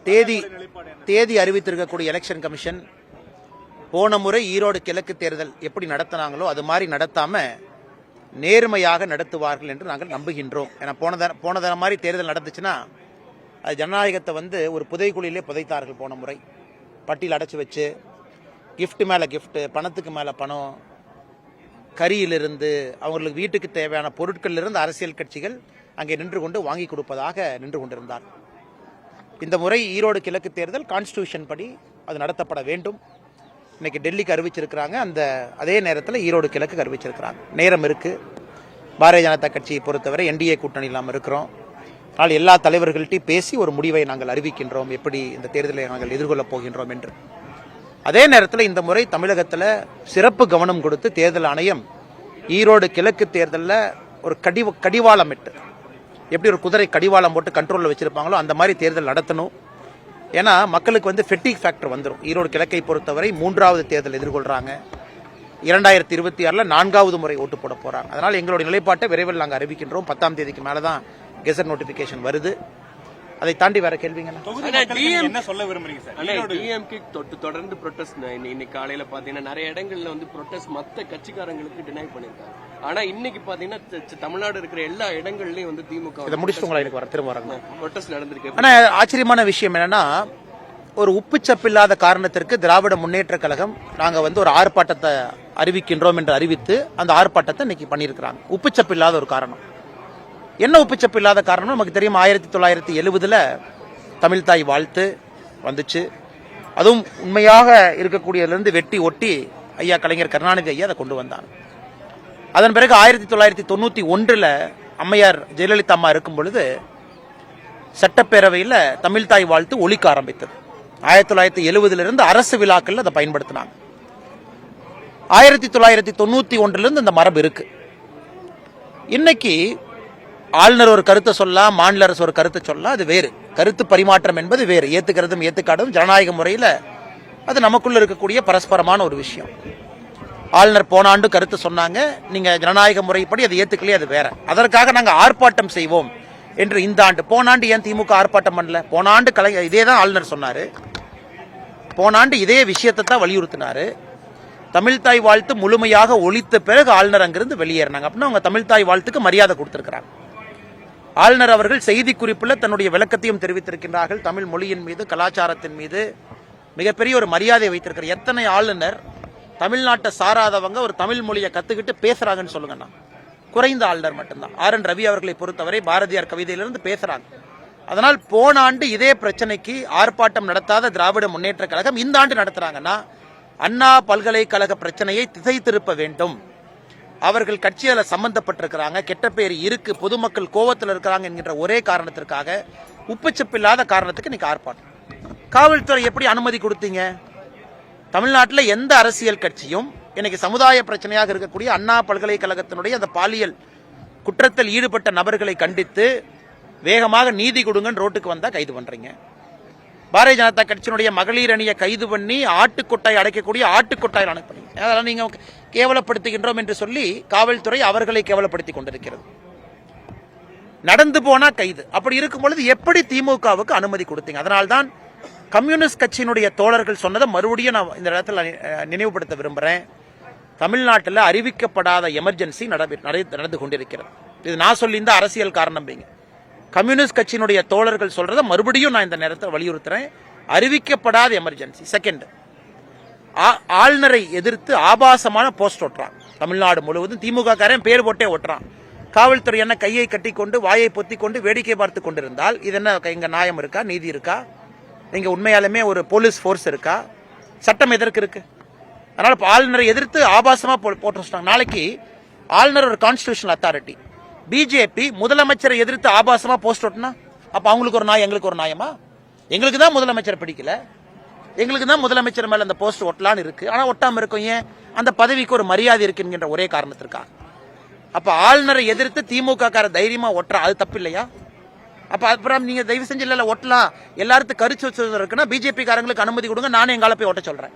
தேதி அறிவித்திருக்கக்கூடிய election commission போன முறை ஈரோடு கிழக்கு தேர்தல் எப்படி நடத்தினாங்களோ அது மாதிரி நடத்தாம நேர்மையாக நடத்துவார்கள் என்று நாங்கள் நம்புகின்றோம். ஏன்னா போன தர மாதிரி தேர்தல் நடந்துச்சுன்னா அது ஜனநாயகத்தை ஒரு புதைக்குழியிலே புதைத்தார்கள். போன முறை பட்டியல் அடைச்சி வச்சு கிஃப்ட் மேலே கிஃப்ட், பணத்துக்கு மேலே பணம், கரியிலிருந்து அவங்களுக்கு வீட்டுக்கு தேவையான பொருட்களிலிருந்து அரசியல் கட்சிகள் அங்கே நின்று கொண்டு வாங்கி கொடுப்பதாக நின்று கொண்டிருந்தார். இந்த முறை ஈரோடு கிழக்கு தேர்தல் கான்ஸ்டிடியூஷன் படி அது நடத்தப்பட வேண்டும். இன்னைக்கு டெல்லிக்கு அறிவிச்சிருக்கிறாங்க. அதே நேரத்தில் ஈரோடு கிழக்கு அறிவிச்சிருக்கிறாங்க. நேரம் இருக்கு. பாரதிய ஜனதா கட்சியை பொறுத்தவரை என்டிஏ கூட்டணி இல்லாமல் இருக்கிறோம். ஆனால் எல்லா தலைவர்கள்ட்டையும் பேசி ஒரு முடிவை நாங்கள் அறிவிக்கின்றோம், எப்படி இந்த தேர்தலை நாங்கள் எதிர்கொள்ளப் போகின்றோம் என்று. அதே நேரத்தில் இந்த முறை தமிழகத்தில் சிறப்பு கவனம் கொடுத்து தேர்தல் ஆணையம் ஈரோடு கிழக்கு தேர்தலில் ஒரு கடிவாளம் இட்டு, எப்படி ஒரு குதிரை கடிவாளம் போட்டு கண்ட்ரோலில் வச்சிருப்பாங்களோ அந்த மாதிரி தேர்தல் நடத்தணும். ஏன்னா மக்களுக்கு ஃபெட்டிக் ஃபேக்டர் வந்துடும். ஈரோடு கிழக்கை பொறுத்தவரை 3வது தேர்தல் எதிர்கொள்றாங்க. 2026 4வது முறை ஓட்டு போட போறாங்க. அதனால் எங்களுடைய நிலைப்பாட்டை விரைவில் நாங்கள் அறிவிக்கின்றோம். 10ஆம் தேதிக்கு மேலே தான் கெசட் நோட்டிபிகேஷன் வருது. அதை தாண்டி வேற கேள்விங்க என்ன சொல்ல விரும்புறீங்க சார்? டிஎம்கே தொடர்ந்து ப்ரொடெஸ்ட் இன்னைக்கு காலையில பாத்தீங்கன்னா நிறைய இடங்கள்ல ப்ரொடெஸ்ட் மத்த கட்சிக்காரங்களுக்கு டினை பண்ணிருக்காங்க. ஆனா இன்னைக்கு பாத்தீங்கன்னா தமிழ்நாடு இருக்கிற எல்லா இடங்கள்லயும் திமுக இதை முடிச்சுட்டு எனக்கு வர திரும்ப வராங்க ப்ரொடெஸ்ட் நடந்திருக்கு. ஆனா ஆச்சரியமான விஷயம் என்னன்னா, ஒரு உப்புச்சப்பில்லாத காரணத்திற்கு திராவிட முன்னேற்ற கழகம் நாங்க ஒரு ஆர்ப்பாட்டத்தை அறிவிக்கின்றோம் என்று அறிவித்து அந்த ஆர்ப்பாட்டத்தை இன்னைக்கு பண்ணியிருக்கிறாங்க. உப்புச்சப்பில்லாத ஒரு காரணம். என்ன உப்புச்சப்பு இல்லாத காரணம் நமக்கு தெரியும். 1970 தமிழ் தாய் வாழ்த்து வந்துச்சு. அதுவும் உண்மையாக இருக்கக்கூடியதிலிருந்து வெட்டி ஒட்டி ஐயா கலைஞர் கருணாநிதி ஐயா அதை கொண்டு வந்தாங்க. அதன் பிறகு 1991 அம்மையார் ஜெயலலிதா அம்மா இருக்கும் பொழுது சட்டப்பேரவையில் தமிழ் தாய் வாழ்த்து ஒலிக்க ஆரம்பித்தது. 1970 அரசு விழாக்கள் அதை பயன்படுத்தினாங்க. 1991 இந்த மரபு இருக்கு. இன்னைக்கு ஆளுநர் ஒரு கருத்தை சொல்லலாம், மாநில அரசு ஒரு கருத்தை சொல்லலாம், அது வேறு. கருத்து பரிமாற்றம் என்பது வேறு. ஏத்துக்கிறதும் ஏத்துக்காடும் ஜனநாயக முறையில் அது நமக்குள்ள இருக்கக்கூடிய பரஸ்பரமான ஒரு விஷயம். ஆளுநர் போன ஆண்டு கருத்து சொன்னாங்க, நீங்க ஜனநாயக முறைப்படி அதை ஏத்துக்கலையே, அது வேற. அதற்காக நாங்கள் ஆர்ப்பாட்டம் செய்வோம் என்று இந்த ஆண்டு. போன ஆண்டு ஏன் திமுக ஆர்ப்பாட்டம் பண்ணல? போன ஆண்டு இதே தான் ஆளுநர் சொன்னாரு. போன ஆண்டு இதே விஷயத்தை தான் வலியுறுத்தினாரு. தமிழ்தாய் வாழ்த்து முழுமையாக ஒழித்த பிறகு ஆளுநர் அங்கிருந்து வெளியேறினாங்க. அப்படின்னா அவங்க தமிழ்தாய் வாழ்த்துக்கு மரியாதை கொடுத்திருக்கிறாங்க. ஆளுநர் அவர்கள் செய்தி குறிப்பில் தன்னுடைய விளக்கத்தையும் தெரிவித்திருக்கின்றார்கள். தமிழ் மொழியின் மீது, கலாச்சாரத்தின் மீது மிகப்பெரிய ஒரு மரியாதை வைத்திருக்கிற எத்தனை ஆளுநர் தமிழ்நாட்டை சாராதவங்க ஒரு தமிழ் மொழியை கத்துக்கிட்டு பேசுறாங்கன்னு சொல்லுங்கண்ணா. குறைந்த ஆளுநர் மட்டும்தான். RN ரவி அவர்களை பொறுத்தவரை பாரதியார் கவிதையிலிருந்து பேசுறாங்க. அதனால் போன ஆண்டு இதே பிரச்சனைக்கு ஆர்ப்பாட்டம் நடத்தாத திராவிட முன்னேற்ற கழகம் இந்த ஆண்டு நடத்துறாங்கன்னா அண்ணா பல்கலைக்கழக பிரச்சனையை திசை திருப்ப வேண்டும். அவர்கள் கட்சியில சம்பந்தப்பட்டிருக்கிறாங்க, கெட்ட பேர் இருக்கு, பொதுமக்கள் கோவத்தில் இருக்கிறாங்க என்கின்ற ஒரே காரணத்திற்காக, உப்புச்சப்பில்லாத காரணத்துக்கு இன்னைக்கு ஆர்ப்பாட்டம். காவல்துறை எப்படி அனுமதி கொடுத்தீங்க? தமிழ்நாட்டில் எந்த அரசியல் கட்சியும் இன்னைக்கு சமுதாய பிரச்சனையாக இருக்கக்கூடிய அண்ணா பல்கலைக்கழகத்தினுடைய அந்த பாலியல் குற்றத்தில் ஈடுபட்ட நபர்களை கண்டித்து வேகமாக நீதி கொடுங்கன்னு ரோட்டுக்கு வந்தா கைது பண்றீங்க. பாரதிய ஜனதா கட்சியினுடைய மகளிர் அணியை கைது பண்ணி ஆட்டுக்கொட்டாய் அடைக்கக்கூடிய ஆட்டுக்கொட்டாய் அனுப்புறீங்க. அதெல்லாம் நீங்க கேவலப்படுத்துகின்றோம் என்று சொல்லி காவல்துறை அவர்களை கேவலப்படுத்திக் கொண்டிருக்கிறது. நடந்து போனா கைது. அப்படி இருக்கும் பொழுது எப்படி திமுகவுக்கு அனுமதி கொடுத்தீங்க? அதனால்தான் கம்யூனிஸ்ட் கட்சியினுடைய தோழர்கள் சொன்னதை மறுபடியும் நான் இந்த இடத்துல நினைவுபடுத்த விரும்புறேன். தமிழ்நாட்டில் அறிவிக்கப்படாத எமர்ஜென்சி நடந்து கொண்டிருக்கிறது. இது நான் சொல்லி இந்த அரசியல் காரணம். கம்யூனிஸ்ட் கட்சியினுடைய தோழர்கள் சொல்றதை மறுபடியும் நான் இந்த நேரத்தில் வலியுறுத்துறேன். அறிவிக்கப்படாத எமர்ஜென்சி. செகண்ட், ஆளுநரை எதிர்த்து ஆபாசமான போஸ்ட் ஒட்டுறான். தமிழ்நாடு முழுவதும் திமுக காரன் பேர் போட்டே ஒட்டுறான். காவல்துறை என்ன கையை கட்டி கொண்டு வாயை பொத்தி கொண்டு வேடிக்கை பார்த்து கொண்டிருந்தால் இது என்ன இங்க நியாயம் இருக்கா? நீதி இருக்கா? இங்க உண்மையாலுமே ஒரு போலீஸ் போர்ஸ் இருக்கா? சட்டம் எதற்கு இருக்கு? அதனால ஆளுநரை எதிர்த்து ஆபாசமா போட்டு நாளைக்கு ஆளுநர் ஒரு கான்ஸ்டிடியூஷனல் அத்தாரிட்டி. பிஜேபி முதலமைச்சரை எதிர்த்து ஆபாசமா போஸ்ட் ஒட்டினா அப்ப அவங்களுக்கு ஒரு நியாயம், எங்களுக்கு ஒரு நியாயமா? எங்களுக்கு தான் முதலமைச்சர் பிடிக்கல, எங்களுக்கு தான் முதலமைச்சர் மேல அந்த போஸ்ட் ஒட்டலான்னு இருக்கு. ஆனா ஒட்டாம இருக்கும். ஏன்? அந்த பதவிக்கு ஒரு மரியாதை இருக்குங்கிற ஒரே காரணத்திற்காக. அப்ப ஆளுநரை எதிர்த்து திமுக கார தைரியமா ஒட்டுறா, அது தப்பு இல்லையா? அப்ப அப்புறம் நீங்க தயவு செஞ்சு இல்ல ஒட்டலாம், எல்லாருக்கும் கருத்து வச்சு இருக்குன்னா பிஜேபி காரங்களுக்கு அனுமதி கொடுங்க, நானே எங்கால போய் ஒட்ட சொல்றேன்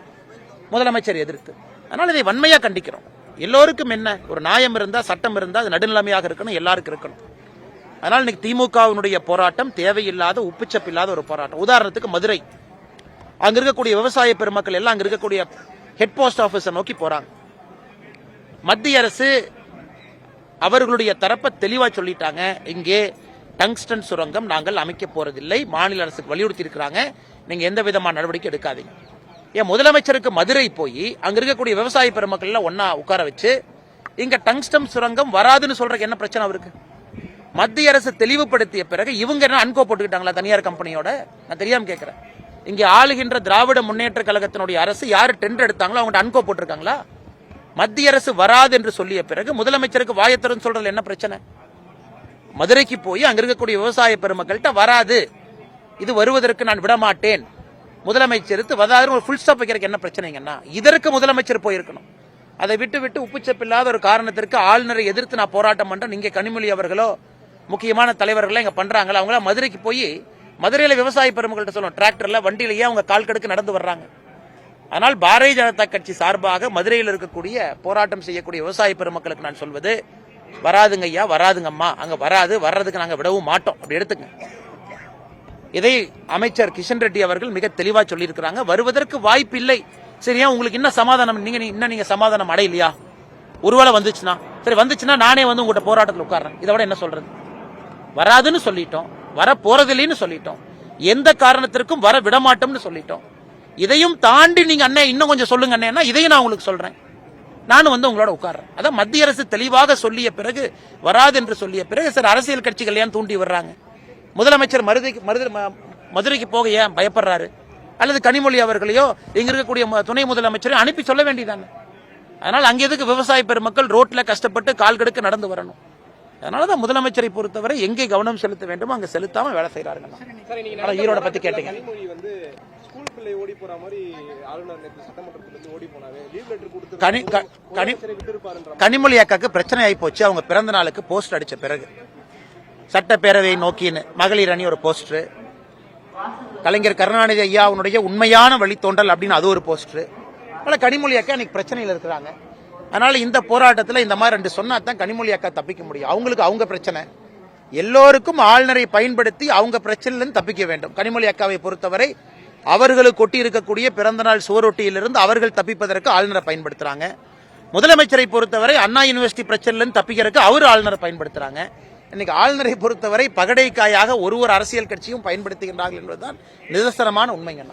முதலமைச்சர் எதிர்த்து. அதனால இதை வன்மையா கண்டிக்கிறோம். எல்லோருக்கும் என்ன ஒரு நியாயம் இருந்தா, சட்டம் இருந்தா அது நடுநிலைமையாக இருக்கணும், எல்லாருக்கும் இருக்கணும். அதனால் இன்னைக்கு திமுகவினுடைய போராட்டம் தேவையில்லாத உப்புச்சப்பில்லாத ஒரு போராட்டம். உதாரணத்துக்கு மதுரை, அங்க இருக்கக்கூடிய விவசாய பெருமக்கள் எல்லாம் அங்க இருக்கக்கூடிய ஹெட் போஸ்ட் ஆபீஸை நோக்கி போறாங்க. மத்திய அரசு அவர்களுடைய தரப்பை தெளிவா சொல்லிட்டாங்க, இங்கே டங்ஸ்டன் சுரங்கம் நாங்கள் அமைக்க போறதில்லை, மாநில அரசுக்கு வலியுறுத்தி இருக்கிறாங்க, நீங்க எந்த விதமான நடவடிக்கை எடுக்காதீங்க. ஏன் முதலமைச்சருக்கு மதுரை போய் அங்க இருக்கக்கூடிய விவசாய பெருமக்கள் எல்லாம் ஒன்னா உட்கார வச்சு இங்க டங்ஸ்டன் சுரங்கம் வராதுன்னு சொல்றதுக்கு என்ன பிரச்சனை அவருக்கு? மத்திய அரசு தெளிவுபடுத்திய பிறகு இவங்க என்ன அன்கோ போட்டுக்கிட்டாங்களா தனியார் கம்பெனியோட? நான் தெரியாம கேட்கிறேன். இங்கே ஆளுகின்ற திராவிட முன்னேற்ற கழகத்தினுடைய அரசு யாரு டெண்டர் எடுத்தாங்களோ அவங்க அன்கோ போட்டிருக்காங்களா? மத்திய அரசு வராது என்று சொல்லிய பிறகு முதலமைச்சருக்கு வாயத்தரும் சொல்றதுல என்ன பிரச்சனை? மதுரைக்கு போய் அங்க இருக்கக்கூடிய விவசாய பெருமக்கள்கிட்ட வராது, இது வருவதற்கு நான் விடமாட்டேன், முதலமைச்சருக்கு வராது ஒரு ஃபுல் ஸ்டாப் வைக்கிறதுக்கு என்ன பிரச்சனைங்கன்னா இதற்கு முதலமைச்சர் போயிருக்கணும். அதை விட்டு உப்புச்சப்பில்லாத ஒரு காரணத்திற்கு ஆளுநரை எதிர்த்து நான் போராட்டம் பண்றேன், நீங்க கனிமொழி அவர்களோ முக்கியமான தலைவர்களோ இங்க பண்றாங்களா? அவங்கள மதுரைக்கு போய் மதுரையில விவசாய பெருமக்கள்கிட்ட சொல்லணும், டிராக்டர்ல வண்டியிலேயே அவங்க கால் கடுக்கு நடந்து வர்றாங்க. ஆனால் பாரதிய ஜனதா கட்சி சார்பாக மதுரையில் இருக்கக்கூடிய போராட்டம் செய்யக்கூடிய விவசாய பெருமக்களுக்கு நான் சொல்வது, வராதுங்க ஐயா, வராதுங்கம்மா, அங்க வராது, வர்றதுக்கு நாங்க விடவும் மாட்டோம், அப்படி எடுத்துங்க. இதை அமைச்சர் கிஷன் ரெட்டி அவர்கள் மிக தெளிவா சொல்லியிருக்கிறாங்க. வருவதற்கு வாய்ப்பு இல்லை. சரியா, உங்களுக்கு என்ன சமாதானம்? நீங்க சமாதானம் அடையலையா? ஒருவேளை வந்துச்சுன்னா சரி, வந்துச்சுன்னா நானே வந்து உங்கள்கிட்ட போராட்டத்தில் உட்கார்றேன், இதை விட என்ன சொல்றது? வராதுன்னு சொல்லிட்டோம், வர போறதில்லைன்னு சொல்லிட்டோம், எந்த காரணத்திற்கும் வர விடமாட்டோம்னு சொல்லிட்டோம். இதையும் தாண்டி நீங்க அண்ணே இன்னும் கொஞ்சம் சொல்லுங்க அண்ணேன்னா இதையும் நான் உங்களுக்கு சொல்றேன், நானும் வந்து உங்களோட உட்கார்றேன். அதான் மத்திய அரசு தெளிவாக சொல்லிய பிறகு, வராது என்று சொல்லிய பிறகு சார் அரசியல் கட்சிகள் ஏன் தூண்டி வர்றாங்க? முதலமைச்சர் மதுரைக்கு போக ஏன் பயப்படுறாரு? அல்லது கனிமொழி அவர்களையோ இங்க இருக்கக்கூடிய துணை முதலமைச்சரையும் அனுப்பி சொல்ல வேண்டியதானே? அதனால் அங்க எதுக்கு விவசாய பெருமக்கள் ரோட்ல கஷ்டப்பட்டு கால் கடுக்கு நடந்து வரணும்? அதனாலதான் முதலமைச்சரை பொறுத்தவரை எங்கே கவனம் செலுத்த வேண்டுமோ அங்க செலுத்தாம வேலை செய்யறாங்க. ஈரோட பத்தி கேட்டீங்க. கனிமொழி அக்காக்கு பிரச்சனை ஆகி போச்சு. அவங்க பிறந்த நாளுக்கு போஸ்ட் அடிச்ச பிறகு சட்டப்பேரவை நோக்கின்னு மகளிர் அணி ஒரு போஸ்டர், கலைஞர் கருணாநிதி ஐயா அவனுடைய உண்மையான வழித்தோன்றல் அப்படின்னு அது ஒரு போஸ்டர். கனிமொழி அக்கா இன்னைக்கு பிரச்சனையில் இருக்கிறாங்க. அதனால இந்த போராட்டத்தில் இந்த மாதிரி ரெண்டு சொன்னா தான் கனிமொழி அக்கா தப்பிக்க முடியும். அவங்களுக்கு அவங்க பிரச்சனை, எல்லோருக்கும் ஆளுநரை பயன்படுத்தி அவங்க பிரச்சனையிலிருந்து தப்பிக்க வேண்டும். கனிமொழி அக்காவை பொறுத்தவரை அவர்களுக்கு ஒட்டி இருக்கக்கூடிய பிறந்தநாள் சுவரொட்டியிலிருந்து அவர்கள் தப்பிப்பதற்கு ஆளுநரை பயன்படுத்துறாங்க. முதலமைச்சரை பொறுத்தவரை அண்ணா யூனிவர்சிட்டி பிரச்சனையிலிருந்து தப்பிக்கிறதுக்கு அவர் ஆளுநரை பயன்படுத்துறாங்க. இன்னைக்கு ஆளுநரை பொறுத்தவரை பகடைக்காயாக ஒரு அரசியல் கட்சியும் பயன்படுத்துகின்றார்கள் என்பதுதான் நிதர்சனமான உண்மைங்க.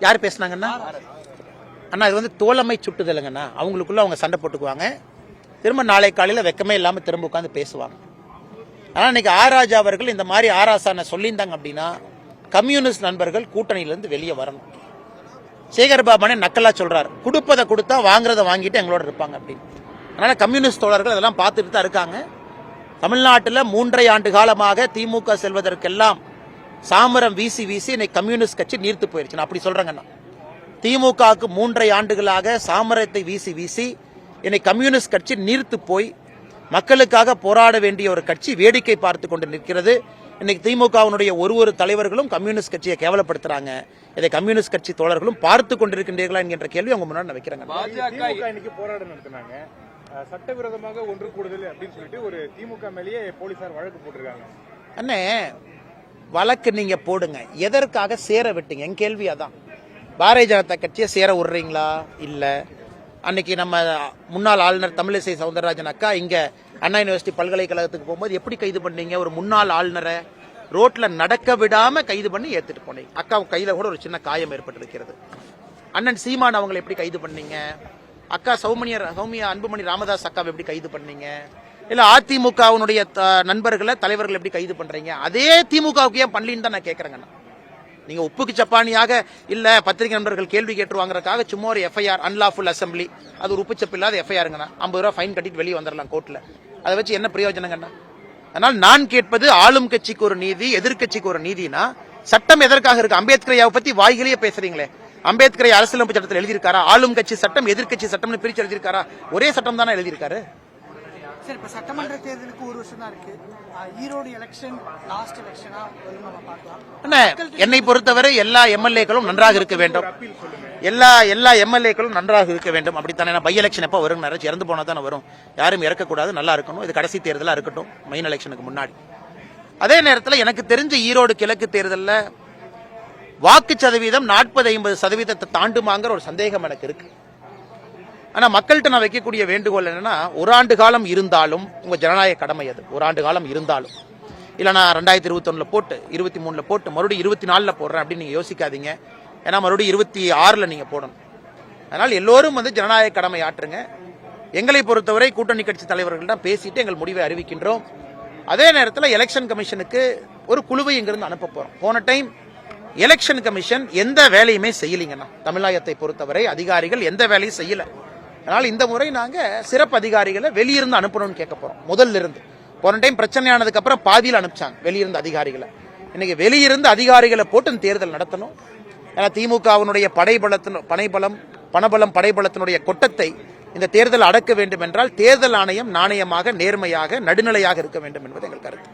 யார் பேசினாங்கன்னா அண்ணா இது வந்து தோழமை சுட்டுதலுங்கண்ணா, அவங்களுக்குள்ள அவங்க சண்டை போட்டுக்குவாங்க, திரும்ப நாளை காலையில வெக்கமே இல்லாம திரும்ப உட்காந்து பேசுவாங்க. ஆனா இன்னைக்கு ஆராஜா அவர்கள் இந்த மாதிரி ஆராசான சொல்லியிருந்தாங்க அப்படின்னா கம்யூனிஸ்ட் நண்பர்கள் கூட்டணியிலிருந்து வெளியே வரணும். சேகர்பாபுனே நக்கலா சொல்றாரு, கொடுப்பதை கொடுத்தா வாங்குறத வாங்கிட்டு எங்களோட இருப்பாங்க அப்படின்னு. அதனால கம்யூனிஸ்ட் தோழர்கள் அதெல்லாம் பார்த்துட்டு தான் இருக்காங்க. தமிழ்நாட்டில் 3.5 ஆண்டு காலமாக திமுக செல்வதற்கெல்லாம் சாமரம் வீசி வீசி இன்னைக்கு கம்யூனிஸ்ட் கட்சி நீர்த்து போயிருச்சு. நான் அப்படி சொல்றேங்கண்ணா, திமுகவுக்கு 3.5 ஆண்டுகளாக சாமரத்தை வீசி வீசி இன்னைக்கு கம்யூனிஸ்ட் கட்சி நீர்த்து போய் மக்களுக்காக போராட வேண்டிய ஒரு கட்சி வேடிக்கை பார்த்து கொண்டு நிற்கிறது. இன்னைக்கு திமுகவினுடைய ஒரு தலைவர்களும் கம்யூனிஸ்ட் கட்சியை கேவலப்படுத்துறாங்க. இதை கம்யூனிஸ்ட் கட்சி தோழர்களும் பார்த்து கொண்டிருக்கின்றீர்களா என்கின்ற கேள்வி அவங்க முன்னாடி நான் வைக்கிறேங்க. இன்னைக்கு போராட்டம் நடத்தினாங்க, சட்டவிரோதமாக ஒன்று கூடுதல் அப்படின்னு சொல்லிட்டு ஒரு திமுக மேலேயே போலீசார் வழக்கு போட்டிருக்காங்க. அண்ணே, வழக்கு நீங்க போடுங்க, எதற்காக சேர விட்டீங்க? என் கேள்வி அதான். பாரதிய ஜனதா கட்சியை சேர விடுறீங்களா? இல்ல. அன்னைக்கு நம்ம முன்னாள் ஆளுநர் தமிழிசை சவுந்தரராஜன் அக்கா இங்க அண்ணா யூனிவர்சிட்டி பல்கலைக்கழகத்துக்கு போகும்போது எப்படி கைது பண்ணீங்க? ஒரு முன்னாள் ஆளுநரை ரோட்ல நடக்க விடாம கைது பண்ணி ஏத்துட்டு போனீங்க. அக்கா கையில கூட ஒரு சின்ன காயம் ஏற்பட்டிருக்கிறது. அண்ணன் சீமான் அவங்களை எப்படி கைது பண்ணீங்க? அக்கா சௌமியா அன்புமணி ராமதாஸ் அக்காவை எப்படி கைது பண்ணீங்க? இல்ல அதிமுகவுடைய நண்பர்களை தலைவர்கள் எப்படி கைது பண்றீங்க? அதே திமுகவுக்கு ஏன் பண்ணலின்னு தான் நான் கேட்கறேங்கண்ணா. நீங்க உப்புக்கு சப்பானியாக இல்ல பத்திரிகை நண்பர்கள் கேள்வி கேட்டுருவாங்கறதுக்காக சும்மா ஒரு எஃப்ஐஆர் அன்லாஃபுல் அசம்பிளி, அது ஒரு உப்புச்சப்பு இல்லாத எஃப்ஐஆருங்கண்ணா. 50 ரூபாய் ஃபைன் கட்டிட்டு வெளியே வந்துடலாம் கோர்ட்ல. அதை வச்சு என்ன பிரயோஜனங்கண்ணா? அதனால் நான் கேட்பது ஆளும் கட்சிக்கு ஒரு நீதி, எதிர்கட்சிக்கு ஒரு நீதினா சட்டம் எதற்காக இருக்கு? அம்பேத்கரையாவை பத்தி வாய்களையே பேசுறீங்களே, அம்பேத்கரை அரசியலமைப்பு சட்டத்தில் எழுதியிருக்காரா? ஆளும் கட்சி சட்டம் எதிர்கட்சி சட்டம்னு பிரிச்சு எழுதியிருக்காரா? ஒரே சட்டம் தானே எழுதியிருக்காரு. சார் இப்ப சட்டமன்ற தேர்தலுக்கு 1 வருஷம் தான் இருக்கு. ஈரோடு எலெக்ஷன் லாஸ்ட் எலெக்ஷனா நம்ம பார்க்கலாம். என்ன என்னை பொறுத்தவரை எல்லா எம்எல்ஏக்களும் நன்றாக இருக்க வேண்டும். எல்லா எம்எல்ஏக்களும் நன்றாக இருக்க வேண்டும். அப்படித்தானே பை எலெக்ஷன் எப்போ வரும்? நிறைய இறந்து போனா தானே வரும். யாரும் இறக்கக்கூடாது, நல்லா இருக்கணும். இது கடைசி தேர்தலா இருக்கட்டும், மெயின் எலெக்ஷனுக்கு முன்னாடி. அதே நேரத்தில் எனக்கு தெரிஞ்ச ஈரோடு கிழக்கு தேர்தலில் வாக்கு சதவீதம் 40-50% தாண்டுமாங்கிற ஒரு சந்தேகம் எனக்கு இருக்கு. ஆனா மக்கள்கிட்ட நான் வைக்கக்கூடிய வேண்டுகோள் என்னன்னா, ஒரு ஆண்டு காலம் இருந்தாலும் உங்க ஜனநாயக கடமை அது. ஒரு ஆண்டு காலம் இருந்தாலும் இல்ல நான் 2021 போட்டு 23 போட்டு மறுபடியும் 24 போடுறேன் அப்படின்னு நீங்க யோசிக்காதீங்க. ஏன்னா மறுபடியும் 26 நீங்க போடணும். அதனால் எல்லோரும் ஜனநாயக கடமை ஆற்றுங்க. எங்களை பொறுத்தவரை கூட்டணி கட்சி தலைவர்களிடம் பேசிட்டு எங்கள் முடிவை அறிவிக்கின்றோம். அதே நேரத்தில் எலெக்ஷன் கமிஷனுக்கு ஒரு குழுவை இங்கிருந்து அனுப்ப போறோம். போன டைம் எலெக்ஷன் கமிஷன் எந்த வேலையுமே செய்யலீங்கன்னா, தமிழகத்தை பொறுத்தவரை அதிகாரிகள் எந்த வேலையும் செய்யல. அதனால் இந்த முறை நாங்க சிறப்பு அதிகாரிகளை வெளியிருந்து அனுப்பணும்னு கேட்க போறோம். முதல்ல இருந்து போன டைம் பிரச்சனையானதுக்கு அப்புறம் பாதியில் அனுப்பிச்சாங்க வெளியிருந்து அதிகாரிகளை. இன்னைக்கு வெளியிருந்து அதிகாரிகளை போட்டு தேர்தல் நடத்தணும். ஏன்னா திமுகவினுடைய பணபலம் படைபலத்தினுடைய கொட்டத்தை இந்த தேர்தல் அடக்க வேண்டும் என்றால் தேர்தல் ஆணையம் நாணயமாக, நேர்மையாக, நடுநிலையாக இருக்க வேண்டும் என்பது எங்கள் கருத்து.